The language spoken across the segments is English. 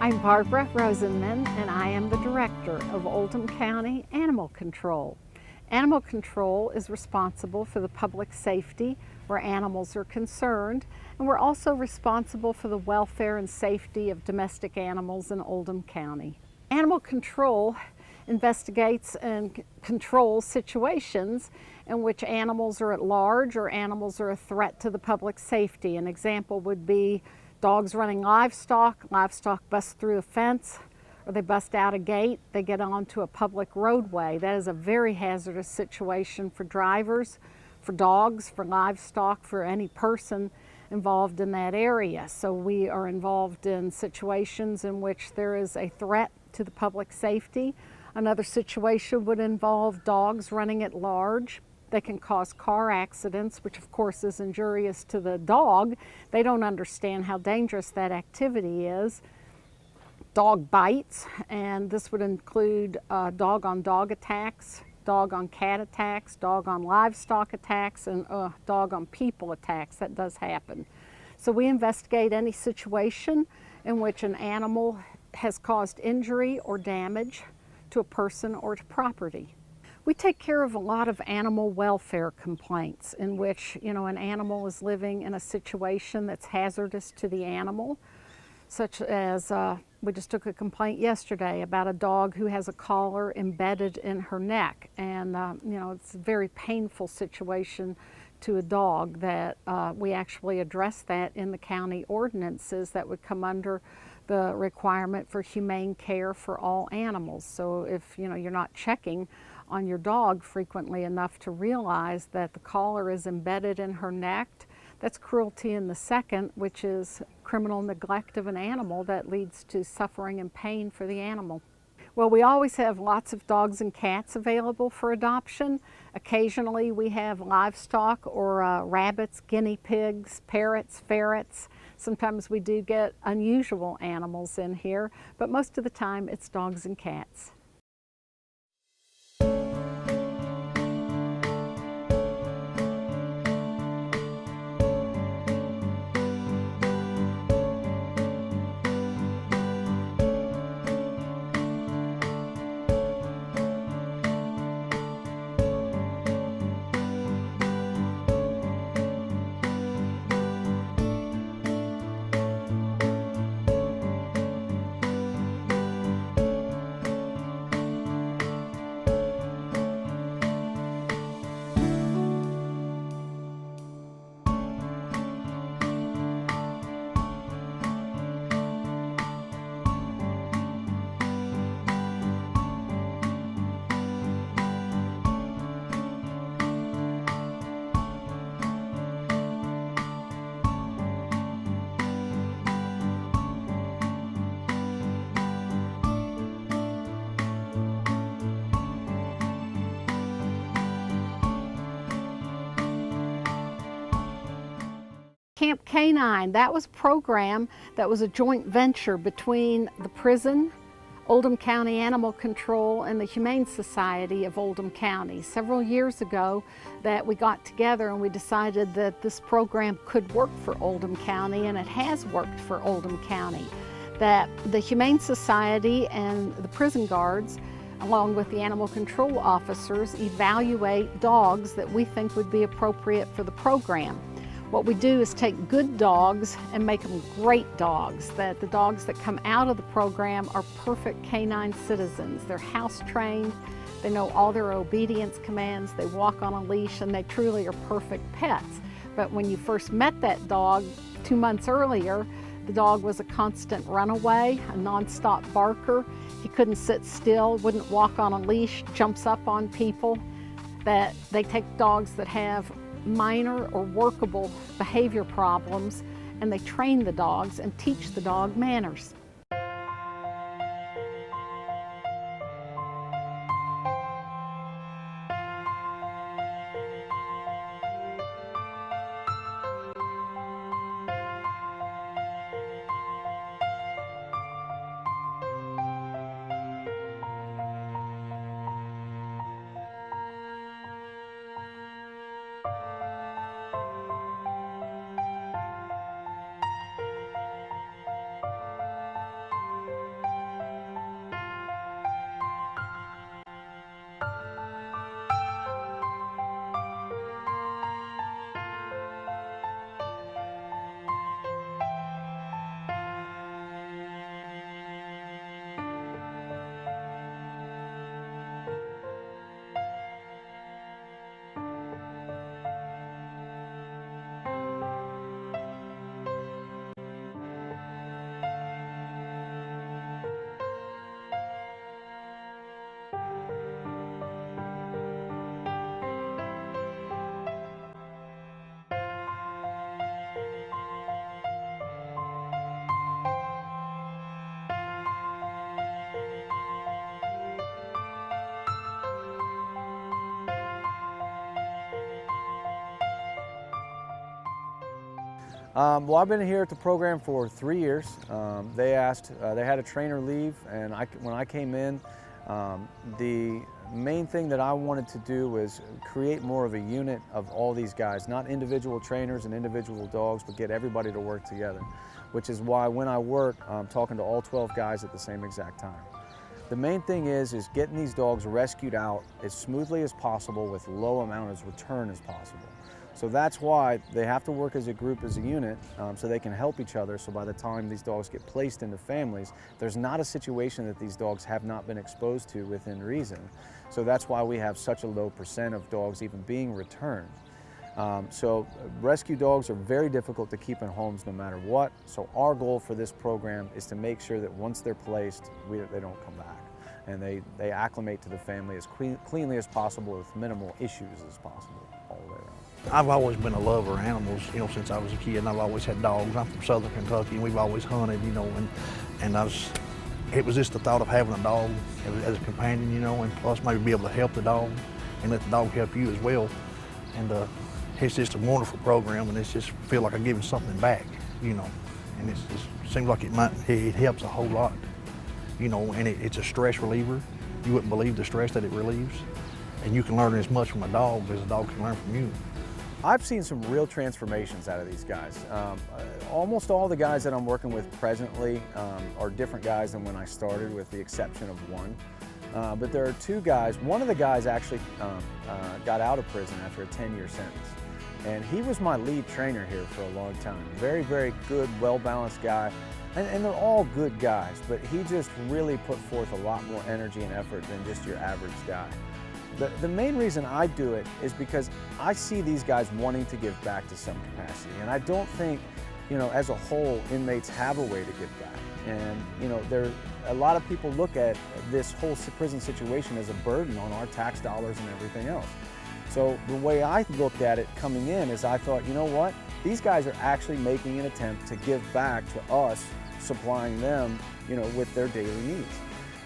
I'm Barbara Rosenman, and I am the Director of Oldham County Animal Control. Animal Control is responsible for the public safety where animals are concerned, and we're also responsible for the welfare and safety of domestic animals in Oldham County. Animal Control investigates and controls situations in which animals are at large or animals are a threat to the public safety. An example would be dogs running livestock bust through a fence, or they bust out a gate, they get onto a public roadway. That is a very hazardous situation for drivers, for dogs, for livestock, for any person involved in that area. So we are involved in situations in which there is a threat to the public safety. Another situation would involve dogs running at large. They can cause car accidents, which of course is injurious to the dog. They don't understand how dangerous that activity is. Dog bites, and this would include dog-on-dog attacks, dog-on-cat attacks, dog-on-livestock attacks, and dog-on-people attacks. That does happen. So we investigate any situation in which an animal has caused injury or damage to a person or to property. We take care of a lot of animal welfare complaints in which, an animal is living in a situation that's hazardous to the animal, such as we just took a complaint yesterday about a dog who has a collar embedded in her neck, and it's a very painful situation to a dog that we actually address that in the county ordinances that would come under the requirement for humane care for all animals. So if you're not checking on your dog frequently enough to realize that the collar is embedded in her neck, that's cruelty in the second, which is criminal neglect of an animal that leads to suffering and pain for the animal. Well, we always have lots of dogs and cats available for adoption. Occasionally we have livestock or rabbits, guinea pigs, parrots, ferrets. Sometimes we do get unusual animals in here, but most of the time it's dogs and cats. Camp Canine, that was a program that was a joint venture between the prison, Oldham County Animal Control, and the Humane Society of Oldham County. Several years ago that we got together and we decided that this program could work for Oldham County, and it has worked for Oldham County. That the Humane Society and the prison guards, along with the animal control officers, evaluate dogs that we think would be appropriate for the program. What we do is take good dogs and make them great dogs, that the dogs that come out of the program are perfect canine citizens. They're house trained, they know all their obedience commands, they walk on a leash, and they truly are perfect pets. But when you first met that dog 2 months earlier, the dog was a constant runaway, a non-stop barker. He couldn't sit still, wouldn't walk on a leash, jumps up on people. That they take dogs that have minor or workable behavior problems, and they train the dogs and teach the dog manners. Well, I've been here at the program for 3 years. They had a trainer leave, and when I came in, the main thing that I wanted to do was create more of a unit of all these guys, not individual trainers and individual dogs, but get everybody to work together, which is why when I work, I'm talking to all 12 guys at the same exact time. The main thing is getting these dogs rescued out as smoothly as possible with low amount of return as possible. So that's why they have to work as a group, as a unit, so they can help each other. So by the time these dogs get placed into families, there's not a situation that these dogs have not been exposed to within reason. So that's why we have such a low percent of dogs even being returned. So rescue dogs are very difficult to keep in homes no matter what. So our goal for this program is to make sure that once they're placed, they don't come back. And they acclimate to the family as cleanly as possible with minimal issues as possible all the way around. I've always been a lover of animals, since I was a kid, and I've always had dogs. I'm from Southern Kentucky, and we've always hunted, and it was just the thought of having a dog as a companion, and plus maybe be able to help the dog and let the dog help you as well. And it's just a wonderful program, and it's just feel like I'm giving something back, and it seems like it helps a whole lot, and it's a stress reliever. You wouldn't believe the stress that it relieves, and you can learn as much from a dog as a dog can learn from you. I've seen some real transformations out of these guys. Almost all the guys that I'm working with presently are different guys than when I started, with the exception of one. But there are two guys. One of the guys actually got out of prison after a 10-year sentence. And he was my lead trainer here for a long time. Very, very good, well-balanced guy. And they're all good guys, but he just really put forth a lot more energy and effort than just your average guy. The main reason I do it is because I see these guys wanting to give back to some capacity. And I don't think, as a whole, inmates have a way to give back. And, a lot of people look at this whole prison situation as a burden on our tax dollars and everything else. So the way I looked at it coming in is I thought, you know what? These guys are actually making an attempt to give back to us, supplying them, with their daily needs.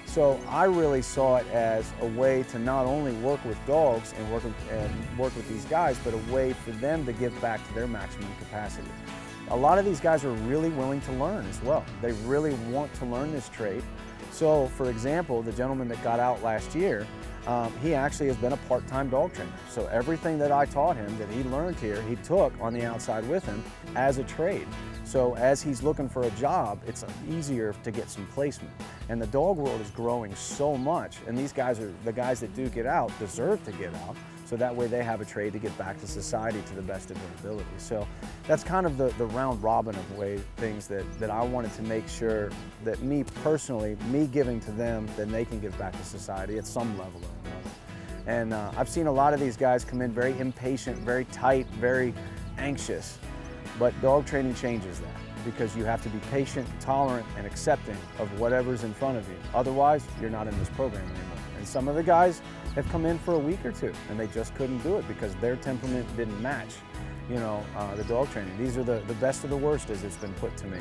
So I really saw it as a way to not only work with dogs and work with these guys, but a way for them to give back to their maximum capacity. A lot of these guys are really willing to learn as well. They really want to learn this trade. So, for example, the gentleman that got out last year, he actually has been a part-time dog trainer. So everything that I taught him that he learned here, he took on the outside with him as a trade. So as he's looking for a job, it's easier to get some placement. And the dog world is growing so much, and these guys are, the guys that do get out deserve to get out, so that way they have a trade to give back to society to the best of their ability. So that's kind of the round robin of things that I wanted to make sure that me personally, me giving to them, then they can give back to society at some level or another. And I've seen a lot of these guys come in very impatient, very tight, very anxious. But dog training changes that, because you have to be patient, tolerant, and accepting of whatever's in front of you. Otherwise, you're not in this program anymore. And some of the guys have come in for a week or two, and they just couldn't do it because their temperament didn't match, the dog training. These are the best of the worst, as it's been put to me.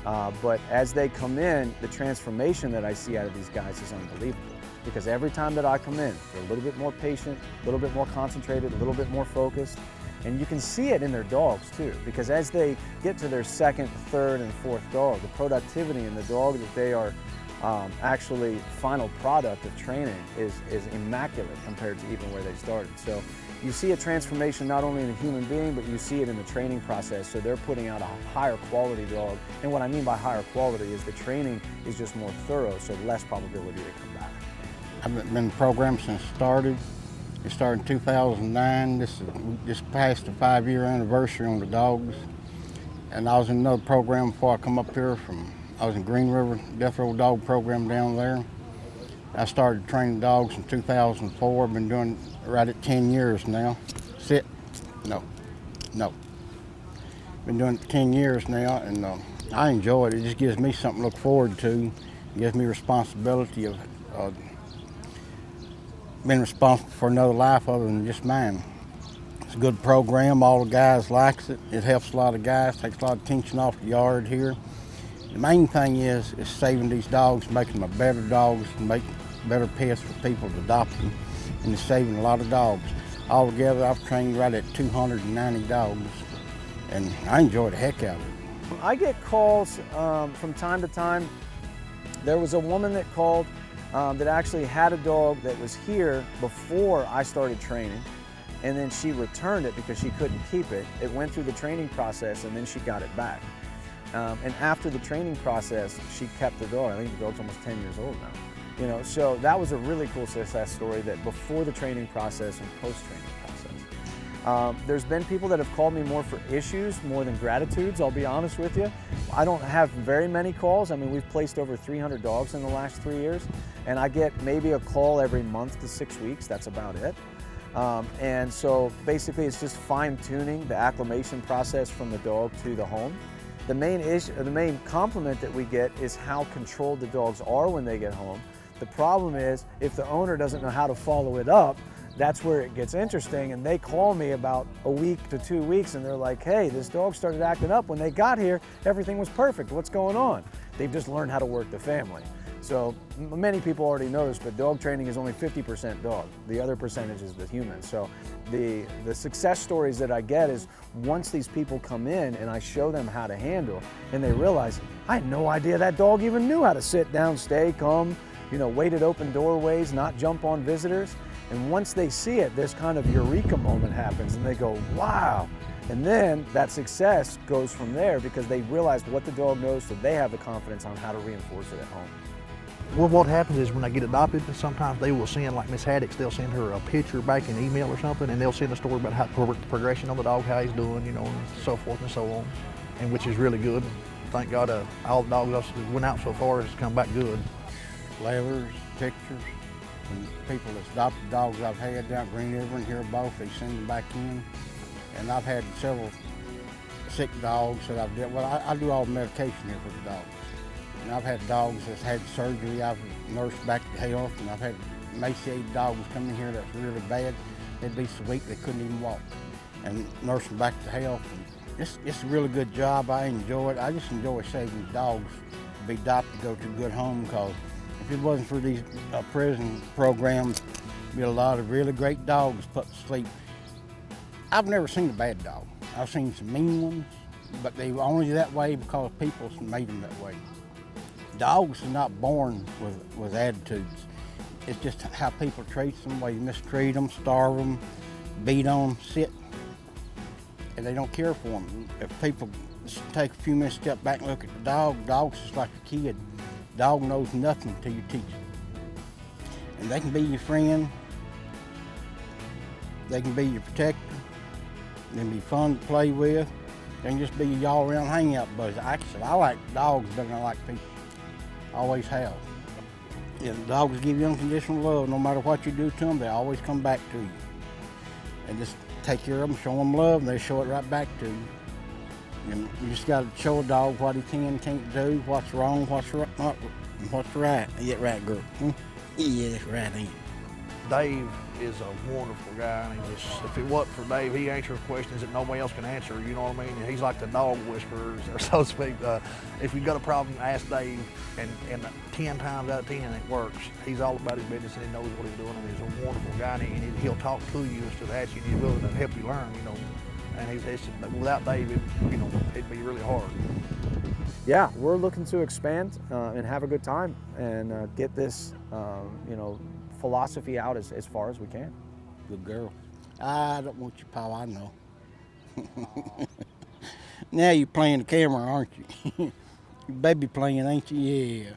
But as they come in, the transformation that I see out of these guys is unbelievable. Because every time that I come in, they're a little bit more patient, a little bit more concentrated, a little bit more focused. And you can see it in their dogs too, because as they get to their second, third, and fourth dog, the productivity in the dog that they are actually final product of training is immaculate compared to even where they started. So you see a transformation not only in the human being, but you see it in the training process. So they're putting out a higher quality dog. And what I mean by higher quality is the training is just more thorough, so less probability to come back. I've been programmed since it started. It started in 2009. This just passed the 5-year anniversary on the dogs. And I was in another program before I come up here I was in Green River Death Row Dog Program down there. I started training dogs in 2004. I've been doing it right at 10 years now. Sit, no. Been doing it 10 years now, and I enjoy it. It just gives me something to look forward to. It gives me responsibility of being responsible for another life other than just mine. It's a good program. All the guys likes it. It helps a lot of guys, takes a lot of tension off the yard here. The main thing is saving these dogs, making them better dogs, and make better pets for people to adopt them, and it's saving a lot of dogs. Altogether, I've trained right at 290 dogs and I enjoy the heck out of it. I get calls from time to time. There was a woman that called that actually had a dog that was here before I started training, and then she returned it because she couldn't keep it. It went through the training process and then she got it back. And after the training process, she kept the dog. I think the dog's almost 10 years old now. You know, so that was a really cool success story, that before the training process and post-training process. There's been people that have called me more for issues, more than gratitudes, I'll be honest with you. I don't have very many calls. I mean, we've placed over 300 dogs in the last 3 years, and I get maybe a call every month to 6 weeks, that's about it. And so basically it's just fine-tuning the acclimation process from the dog to the home. The main compliment that we get is how controlled the dogs are when they get home. The problem is, if the owner doesn't know how to follow it up, that's where it gets interesting, and they call me about a week to 2 weeks and they're like, hey, this dog started acting up. When they got here, everything was perfect. What's going on? They've just learned how to work the family. So many people already know this, but dog training is only 50% dog. The other percentage is the human. So the success stories that I get is once these people come in and I show them how to handle, and they realize, I had no idea that dog even knew how to sit down, stay, come, you know, wait at open doorways, not jump on visitors. And once they see it, this kind of eureka moment happens and they go, wow. And then that success goes from there because they realize what the dog knows, so they have the confidence on how to reinforce it at home. Well, what happens is when I get adopted, sometimes they will send, like Miss Haddix, they'll send her a picture back in email or something, and they'll send a story about how the progression of the dog, how he's doing, you know, and so forth and so on, and which is really good. Thank God all the dogs that went out so far has come back good. Letters, pictures, and people that's adopted dogs I've had down at Green River and here both, they send them back in. And I've had several sick dogs that I've dealt with. I do all the medication here for the dogs. And I've had dogs that's had surgery, I've nursed back to health, and I've had emaciated dogs come in here that's really bad. They'd be so weak they couldn't even walk, and nurse them back to health. And it's a really good job. I enjoy it. I just enjoy saving dogs to be adopted to go to a good home, because if it wasn't for these prison programs, there'd be a lot of really great dogs put to sleep. I've never seen a bad dog. I've seen some mean ones, but they were only that way because people made them that way. Dogs are not born with attitudes. It's just how people treat them, whether you mistreat them, starve them, beat on them, sit, and they don't care for them. If people take a few minutes, step back and look at the dog's just like a kid. Dog knows nothing until you teach it. And they can be your friend, they can be your protector, they can be fun to play with, they can just be your all-around hangout buddies. Actually, I like dogs better than I like people. I always have. And dogs give you unconditional love. No matter what you do to them, they always come back to you. And just take care of them, show them love, and they show it right back to you. And you just got to show a dog what he can and can't do, what's wrong, what's right, and what's right. Yeah, right, girl. Yeah, that's right, ain't it? Dave is a wonderful guy. I mean, if it wasn't for Dave, he answers questions that nobody else can answer, you know what I mean? And he's like the dog whisperer, so to speak. If you've got a problem, ask Dave, and 10 times out of 10 it works. He's all about his business and he knows what he's doing, and he's a wonderful guy, and he'll talk to you instead of asking you, he's willing to help you learn, you know. And without Dave, it'd be really hard. Yeah, we're looking to expand and have a good time and get this, philosophy out as far as we can. Good girl. I don't want your paw, I know. Now you're playing the camera, aren't you? You baby playing, ain't you? Yeah.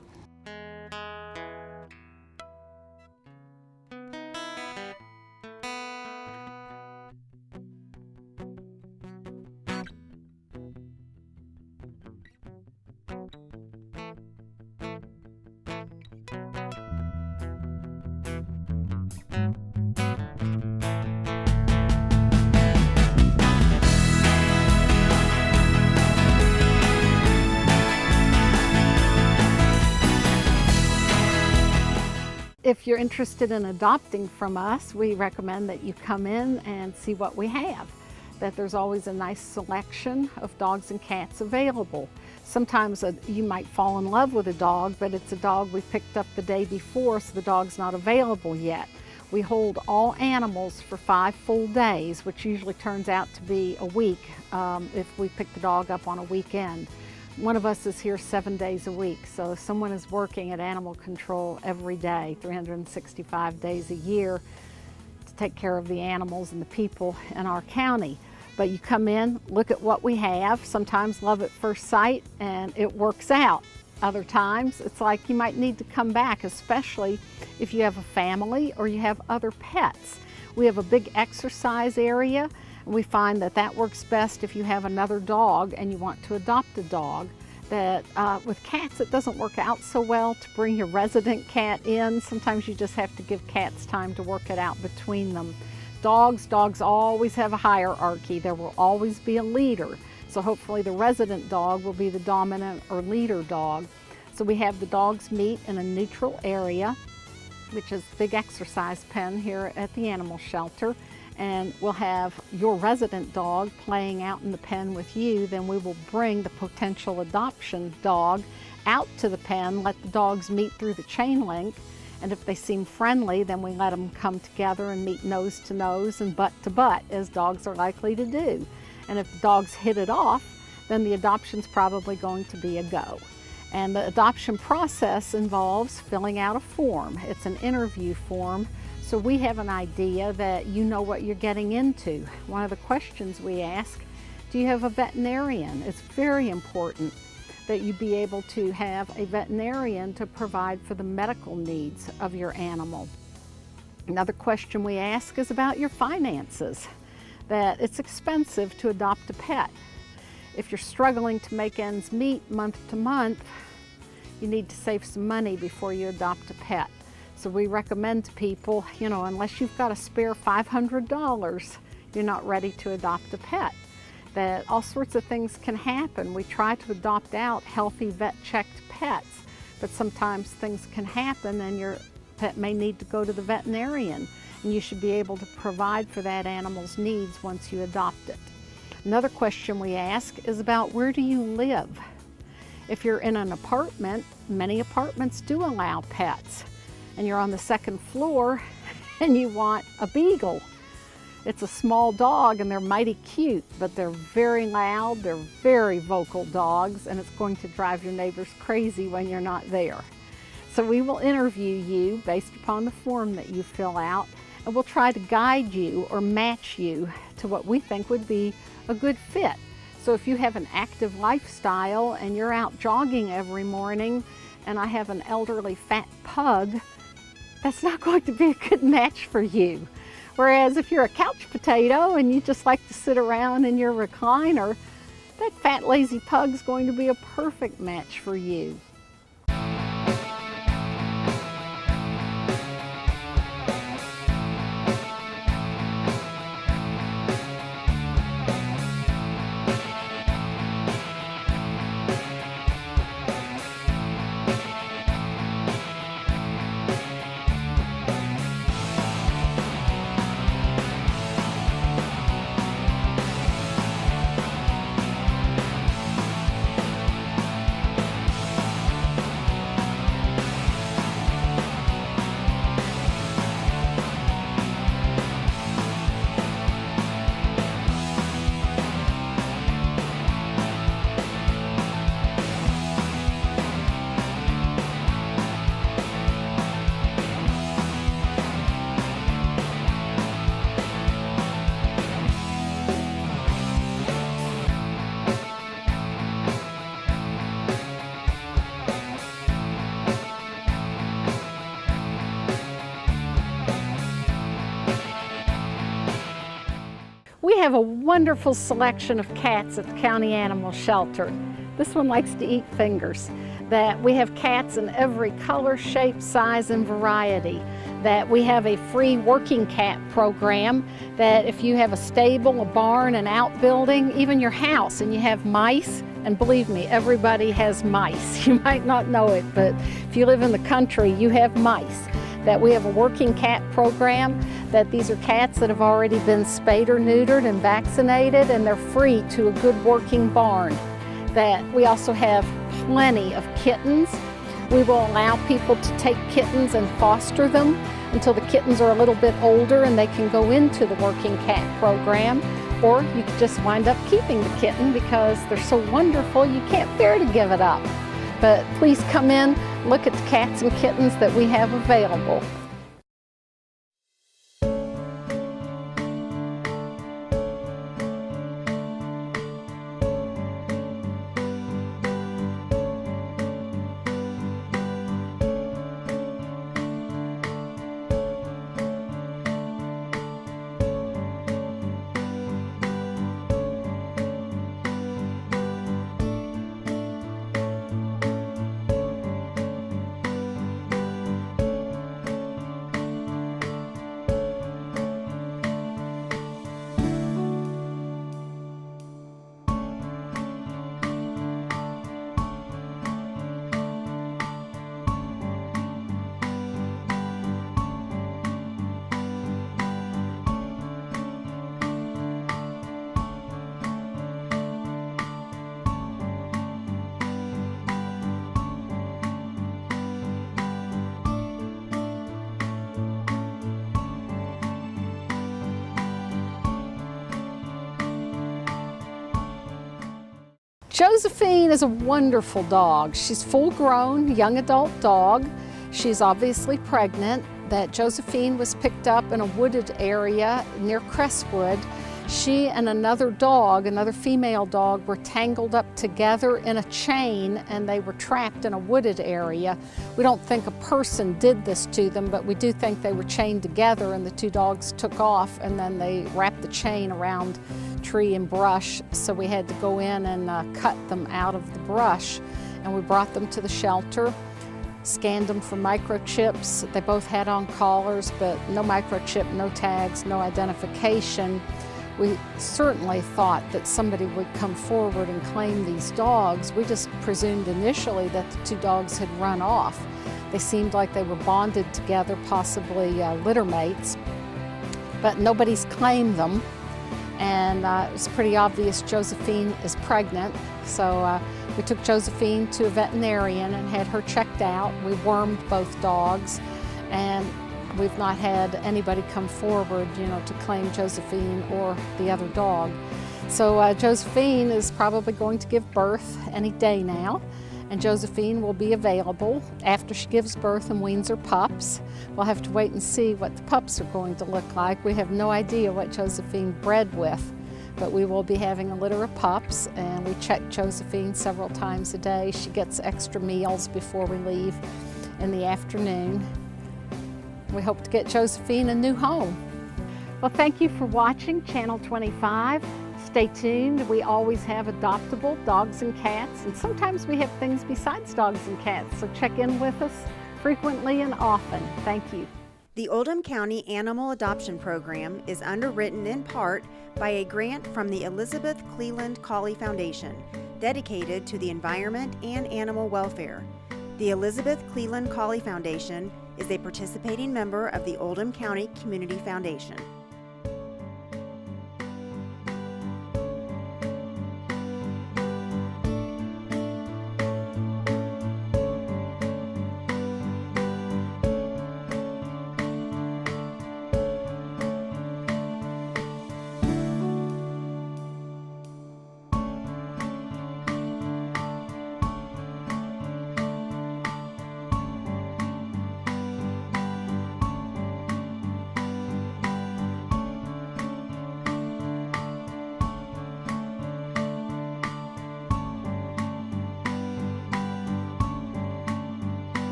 If you're interested in adopting from us, we recommend that you come in and see what we have. That there's always a nice selection of dogs and cats available. Sometimes you might fall in love with a dog, but it's a dog we picked up the day before, so the dog's not available yet. We hold all animals for 5 full days, which usually turns out to be a week if we pick the dog up on a weekend. One of us is here 7 days a week, so someone is working at animal control every day, 365 days a year, to take care of the animals and the people in our county. But you come in, look at what we have, sometimes love at first sight, and it works out. Other times, it's like you might need to come back, especially if you have a family or you have other pets. We have a big exercise area, and we find that that works best if you have another dog and you want to adopt a dog. That with cats, it doesn't work out so well to bring your resident cat in. Sometimes you just have to give cats time to work it out between them. Dogs always have a hierarchy. There will always be a leader. So hopefully the resident dog will be the dominant or leader dog. So we have the dogs meet in a neutral area, which is a big exercise pen here at the animal shelter. And we'll have your resident dog playing out in the pen with you. Then we will bring the potential adoption dog out to the pen, let the dogs meet through the chain link. And if they seem friendly, then we let them come together and meet nose to nose and butt to butt, as dogs are likely to do. And if the dogs hit it off, then the adoption's probably going to be a go. And the adoption process involves filling out a form. It's an interview form, so we have an idea that you know what you're getting into. One of the questions we ask, do you have a veterinarian? It's very important that you be able to have a veterinarian to provide for the medical needs of your animal. Another question we ask is about your finances, that it's expensive to adopt a pet. If you're struggling to make ends meet month to month, you need to save some money before you adopt a pet. So we recommend to people, unless you've got a spare $500, you're not ready to adopt a pet. That all sorts of things can happen. We try to adopt out healthy vet-checked pets, but sometimes things can happen and your pet may need to go to the veterinarian, and you should be able to provide for that animal's needs once you adopt it. Another question we ask is about where do you live? If you're in an apartment, many apartments do allow pets, and you're on the second floor and you want a beagle. It's a small dog and they're mighty cute, but they're very loud, they're very vocal dogs, and it's going to drive your neighbors crazy when you're not there. So we will interview you based upon the form that you fill out, and we'll try to guide you or match you to what we think would be a good fit. So if you have an active lifestyle and you're out jogging every morning, and I have an elderly fat pug, that's not going to be a good match for you. Whereas if you're a couch potato and you just like to sit around in your recliner, that fat lazy pug's going to be a perfect match for you. We have a wonderful selection of cats at the County Animal Shelter. This one likes to eat fingers. That we have cats in every color, shape, size, and variety. That we have a free working cat program, that if you have a stable, a barn, an outbuilding, even your house, and you have mice, and believe me, everybody has mice. You might not know it, but if you live in the country, you have mice. That we have a working cat program, that these are cats that have already been spayed or neutered and vaccinated, and they're free to a good working barn. That we also have plenty of kittens We will allow people to take kittens and foster them until the kittens are a little bit older and they can go into the Working Cat program. Or you could just wind up keeping the kitten because they're so wonderful you can't bear to give it up. But please come in, look at the cats and kittens that we have available. Josephine is a wonderful dog. She's full-grown, young adult dog. She's obviously pregnant. That Josephine was picked up in a wooded area near Crestwood. She and another dog, another female dog, were tangled up together in a chain and they were trapped in a wooded area. We don't think a person did this to them, but we do think they were chained together and the two dogs took off and then they wrapped the chain around tree and brush, so we had to go in and cut them out of the brush, and we brought them to the shelter, scanned them for microchips. They both had on collars, but no microchip, no tags, no identification. We certainly thought that somebody would come forward and claim these dogs. We just presumed initially that the two dogs had run off. They seemed like they were bonded together, possibly litter mates, but nobody's claimed them. And it was pretty obvious Josephine is pregnant. So we took Josephine to a veterinarian and had her checked out. We wormed both dogs, and we've not had anybody come forward, to claim Josephine or the other dog. So Josephine is probably going to give birth any day now, and Josephine will be available after she gives birth and weans her pups. We'll have to wait and see what the pups are going to look like. We have no idea what Josephine bred with, but we will be having a litter of pups, and we check Josephine several times a day. She gets extra meals before we leave in the afternoon. We hope to get Josephine a new home. Well, thank you for watching Channel 25. Stay tuned. We always have adoptable dogs and cats, and sometimes we have things besides dogs and cats, so check in with us frequently and often. Thank you. The Oldham County Animal Adoption Program is underwritten in part by a grant from the Elizabeth Cleland Colley Foundation, dedicated to the environment and animal welfare. The Elizabeth Cleland Colley Foundation is a participating member of the Oldham County Community Foundation.